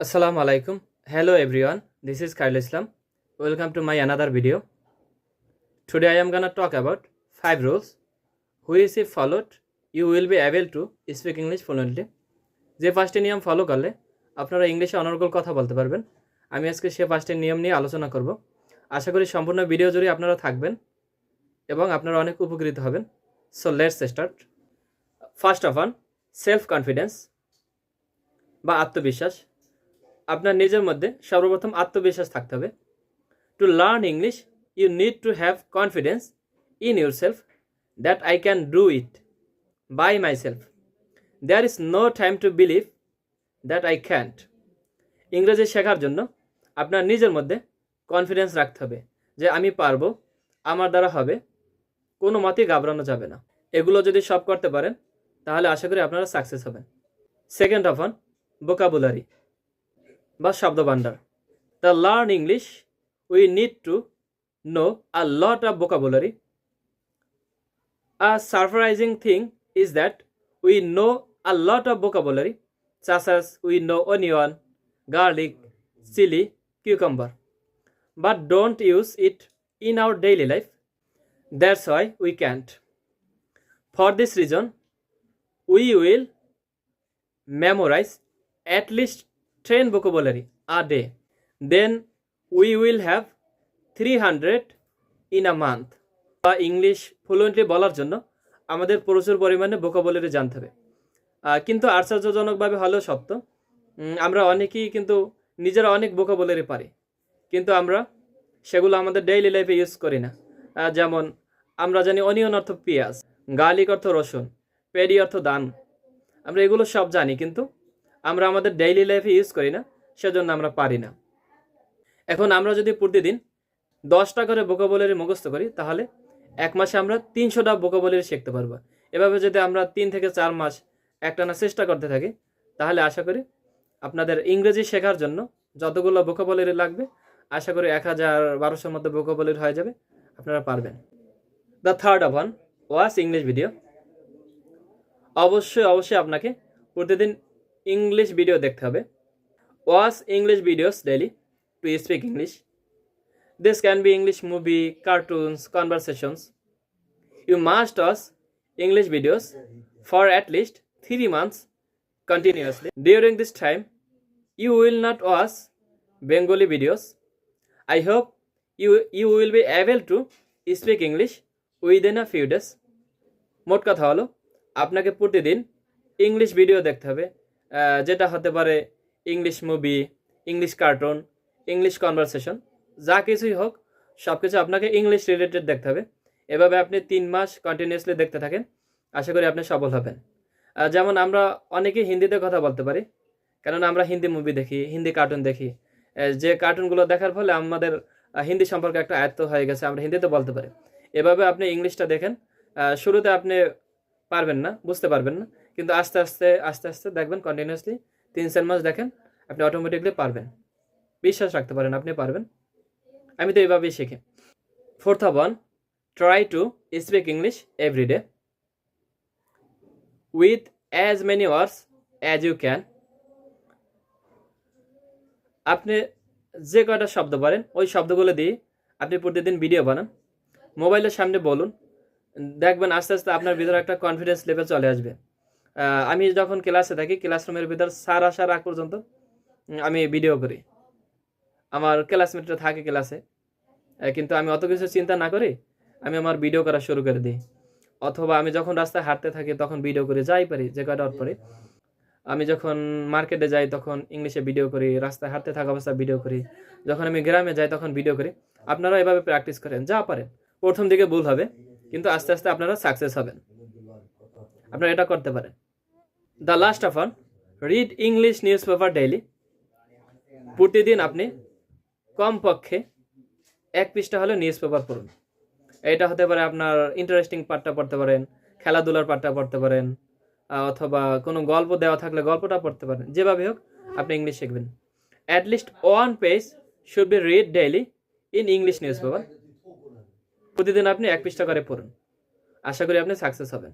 Assalamu alaikum. Hello everyone. This is Khairul Islam. Welcome to my another video. Today I am gonna talk about 5 rules which if followed you will be able to speak English fluently. যে 5টি নিয়ম follow করলে আপনারা ইংলিশে অনর্গল কথা বলতে পারবেন। আমি আজকে সেই 5টি নিয়ম নিয়ে আলোচনা করব। আশা করি সম্পূর্ণ ভিডিও জুড়ে আপনারা থাকবেন এবং আপনারা অনেক উপকৃত হবেন। So let's start. First of all, self confidence বা আত্মবিশ্বাস। আপনার নিজের মধ্যে সর্বপ্রথম আত্মবিশ্বাস থাকতে হবে। To learn English you need to have confidence in yourself that I can do it by myself. There is no time to believe that I can't. ইংরেজি শেখার জন্য আপনার নিজের মধ্যে কনফিডেন্স রাখতে হবে যে আমি পারবো, আমার দ্বারা হবে, কোনো মতেই ঘাবড়ানো যাবে না। এগুলো যদি সব করতে পারেন তাহলে আশা করি আপনারা সাকসেস হবেন। সেকেন্ড অফ অন ভোকাবুলারি বা শব্দভাণ্ডার। The learn English we need to know a lot of vocabulary. A surprising thing is that we know a lot of vocabulary such as we know onion, garlic, chili, cucumber, but don't use it in our daily life. That's why we can't. For this reason, we will memorize at least 10 vocabulary a day. Then we will have 300 in a month. English fluently বলার জন্য আমাদের প্রচুর পরিমাণে vocabulary জানতে হবে। কিন্তু আশ্চর্যজনকভাবে হলেও সত্য, আমরা অনেকেই কিন্তু নিজেরা অনেক ভোকাবুলারি পারি, কিন্তু আমরা সেগুলো আমাদের ডেইলি লাইফে ইউজ করি না। যেমন আমরা জানি অনিয়ন অর্থ পেঁয়াজ, গার্লিক অর্থ রসুন, পেডি অর্থ ধান। আমরা এগুলো সব জানি, কিন্তু আমরা আমাদের ডেইলি লাইফে ইউজ করি না, সেজন্য আমরা পারি না। এখন আমরা যদি প্রতিদিন 10টা করে ভোকাবুলারি মুখস্থ করি তাহলে এক মাসে আমরা 300টা ভোকাবুলারি শিখতে পারবো। এভাবে যদি আমরা 3 থেকে 4 মাস একটানা চেষ্টা করতে থাকি তাহলে আশা করি আপনাদের ইংরেজি শেখার জন্য যতগুলো ভোকাবুলারি লাগবে আশা করি 1000-1200-র মধ্যে ভোকাবুলারি হয়ে যাবে, আপনারা পারবেন। The third of one watch English video. অবশ্যই আপনাকে প্রতিদিন ইংলিশ ভিডিও দেখতে হবে। Watch English videos daily to speak English. This can be English movie, cartoons, conversations. You must watch English videos for at least 3 months continuously. During this time, you will not watch Bengali videos. I hope you will be able to speak English within a few days. মোট কথা হলো আপনাকে প্রতিদিন English video দেখতে হবে, যেটা হতে পারে English movie, English cartoon, English conversation, যা কিছুই হোক সব কিছু আপনাকে ইংলিশ রিলেটেড দেখতে হবে। এভাবে আপনি 3 মাস কন্টিনিউয়াসলি দেখতে থাকেন, আশা করি আপনি সফল হবেন। যেমন আমরা অনেকেই হিন্দিতে কথা বলতে পারি, কারণ আমরা হিন্দি মুভি দেখি, হিন্দি কার্টুন দেখি। যে কার্টুনগুলো দেখার ফলে আমাদের হিন্দি সম্পর্কে একটা আয়ত্ত হয়ে গেছে, আমরা হিন্দিতে বলতে পারি। এভাবে আপনি ইংলিশটা দেখেন। শুরুতে আপনি পারবেন না, বুঝতে পারবেন না, কিন্তু আস্তে আস্তে দেখবেন কন্টিনিউয়াসলি 3-4 মাস দেখেন, আপনি অটোমেটিকলি পারবেন। বিশ্বাস রাখতে পারেন, আপনি পারবেন। আমি তো এইভাবেই শিখি। Fourth of one, try to speak English every day with as many words as you can. আপনি যে কয়টা শব্দ পারেন ওই শব্দগুলো দিয়ে আপনি প্রতিদিন ভিডিও বানান, মোবাইলের সামনে বলুন, দেখবেন আস্তে আস্তে আপনার ভিতরে একটা কনফিডেন্স লেভেল চলে আসবে। আমি যখন ক্লাসে থাকি, ক্লাসরুমের ভিতর স্যার আসার আগ পর্যন্ত আমি ভিডিও করি। আমার ক্লাসমেটরা থাকে ক্লাসে, কিন্তু আমি অত কিছু চিন্তা না করি আমি আমার ভিডিও করা শুরু করে দিই। অথবা আমি যখন রাস্তায় হাঁটতে থাকি তখন ভিডিও করি, যাই পারি, যে কয়টা ওয়ার্ড পারি। আমি যখন মার্কেটে যাই তখন ইংলিশে ভিডিও করি, রাস্তায় হাঁটতে থাকা অবস্থায় ভিডিও করি, যখন আমি গ্রামে যাই তখন ভিডিও করি। আপনারা এভাবে প্র্যাকটিস করেন, যা পারেন। প্রথম দিকে ভুল হবে, কিন্তু আস্তে আস্তে আপনারা সাকসেস হবেন। আপনারা এটা করতে পারেন। The last of on, read English news paper daily. প্রতিদিন আপনি কমপক্ষে 1 পৃষ্ঠা হলে নিউজ পেপার পড়ুন। এটা হতে পারে আপনার ইন্টারেস্টিং পার্টটা পড়তে পারেন, খেলাধুলার পার্টটা পড়তে পারেন, অথবা কোনো গল্প দেওয়া থাকলে গল্পটা পড়তে পারেন। যেভাবে হোক আপনি ইংলিশ শিখবেন। At least 1 page should be read daily in English news paper. প্রতিদিন আপনি 1 পৃষ্ঠা করে পড়ুন, আশা করি আপনি সাকসেস হবেন।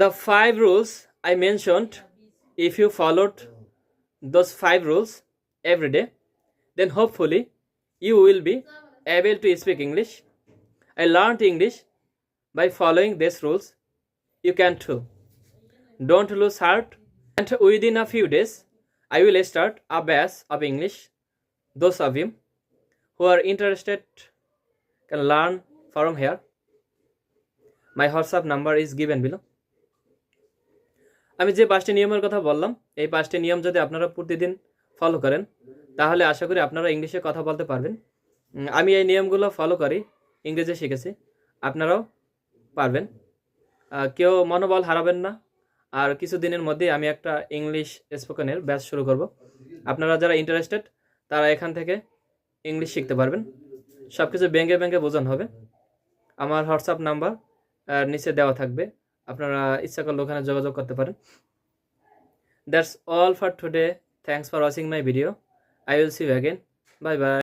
The 5 rules I mentioned, if you followed those 5 rules every day, then hopefully you will be able to speak English. I learned English by following these rules. You can too. Don't lose heart, and within a few days I will start a batch of English. Those of you who are interested can learn from here. My WhatsApp number is given below. আমি যে 5টি নিয়মের কথা বললাম, এই 5টি নিয়ম যদি আপনারা প্রতিদিন ফলো করেন তাহলে আশা করি আপনারা ইংলিশে কথা বলতে পারবেন। আমি এই নিয়মগুলো ফলো করি, ইংরেজি শিখেছি, আপনারাও পারবেন। কেউ মনোবল হারাবেন না। আর কিছুদিনের মধ্যেই আমি একটা ইংলিশ স্পোকেনের ব্যাচ শুরু করব। আপনারা যারা ইন্টারেস্টেড তারা এখান থেকে ইংলিশ শিখতে পারবেন। সব কিছু ব্যাঙ্গে ব্যাঙ্গে বোঝানো হবে। আমার হোয়াটসঅ্যাপ নাম্বার নিচে দেওয়া থাকবে, আপনারা ইচ্ছা করলে ওখানে যোগাযোগ করতে পারেন। That's all for today. Thanks for watching my video. I will see you again. Bye bye.